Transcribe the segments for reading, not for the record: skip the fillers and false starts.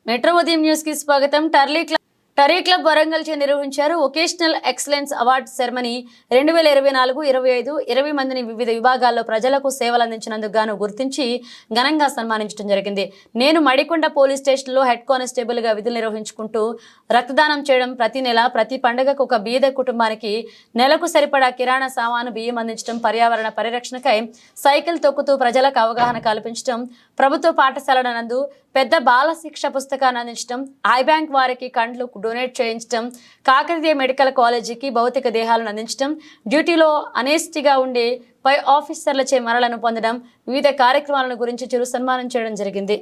Metro ఉదయం news కి స్వాగతం. టరీ క్లబ్ వరంగల్ చే నిర్వహించారు వొకేషనల్ ఎక్సలెన్స్ అవార్డ్ సెరమనీ 2024-25 20 మందిని వివిధ విభాగాల్లో ప్రజలకు సేవలు అందించినందుకు గాను గుర్తించి ఘనంగా సన్మానించడం జరిగింది. నేను మడికొండ పోలీస్ స్టేషన్లో హెడ్ కానిస్టేబుల్ గా విధులు నిర్వహించుకుంటూ రక్తదానం చేయడం, ప్రతి నెల ప్రతి పండుగకు ఒక బీద కుటుంబానికి నెలకు సరిపడా కిరాణా సామాను బియ్యం అందించడం, పర్యావరణ పరిరక్షణకై సైకిల్ తొక్కుతూ ప్రజలకు అవగాహన కల్పించడం, ప్రభుత్వ పాఠశాలల నందు పెద్ద బాల శిక్ష పుస్తకాన్ని అందించడం, ఐ బ్యాంక్ వారికి కండ్లు డొనేట్ చేయించడం, కాకతీయ మెడికల్ కాలేజీకి భౌతిక దేహాలను అందించడం, డ్యూటీలో అనేస్టిగా ఉండే పై ఆఫీసర్లచే మరణలను పొందడం, వివిధ కార్యక్రమాలను గురించి చిరు సన్మానం చేయడం జరిగింది.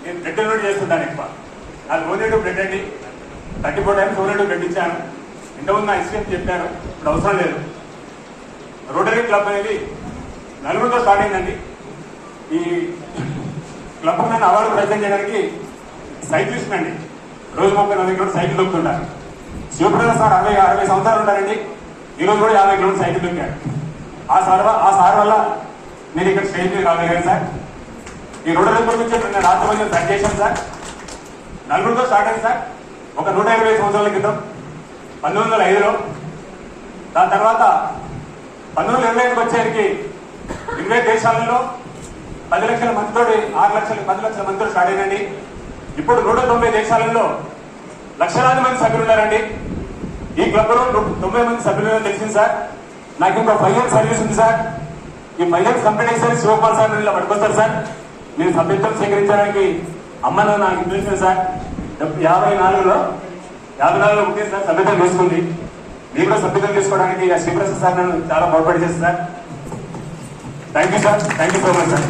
నేను బ్లడ్ డొనేట్ చేస్తుంటాను ఎక్కువ. నాకు ఓనేటివ్ బ్లడ్ అండి 34 టైమ్స్ ఓనేటివ్ బ్లడ్ ఇచ్చాను. ఇంతకుముందు నా ఇన్సిడెంట్ చెప్పాను, ఇప్పుడు అవసరం లేదు. రోటరీ క్లబ్ అనేది నలుగురితో స్టార్ట్ అయిందండి. ఈ క్లబ్ నన్ను అవార్డు ప్రజెంట్ చేయడానికి సైక్లిస్ట్ అండి. రోజు 30-40 కిలోమీటర్ సైకిల్ దొక్కుతుంటారు. శివప్రసాద్ సార్ 60 సంవత్సరాలు ఉంటారండి. ఈరోజు కూడా 50 కిలోమీటర్ సైకిల్ దొక్కారు. ఆ సార్ వల్ల నేను ఇక్కడ స్టేజ్ మీద రాగలిగాను సార్. ఈ రోడ్డు గురించి నేను రాష్ట్రపతి సెట్ చేశాను సార్. నలుగురితో స్టార్ట్ అయింది సార్. ఒక 120 సంవత్సరాల క్రితం 1905లో. దాని తర్వాత 1925కి వచ్చేసరికి 20 దేశాలలో 10 లక్షల మందితో 10 లక్షల మందితో స్టార్ట్ అయిందండి. ఇప్పుడు 190 దేశాలలో లక్షలాది మంది సభ్యులు ఉన్నారండి. ఈ క్లబ్లో 90 మంది సభ్యులు తెలిసింది సార్. నాకు ఇంకా 5 ఇయర్స్ సర్వీస్ ఉంది సార్. ఈ 5 ఇయర్స్ కంప్లీట్ అయ్యేసరి శివకుమార్ సార్ ఇలా పట్టుకొస్తారు సార్. నేను సభ్యత్వం సేకరించడానికి అమ్మను నాకు ఇంట్రెస్ట్ సార్. 54లో పుట్టిన సార్ సభ్యత్వం తీసుకుంది. మీరు కూడా సభ్యత్వం తీసుకోవడానికి శ్రీప్రసాద్ సార్ నన్ను చాలా బాగుపడి చేస్తారు sir. Thank you sir. Thank you so much sir.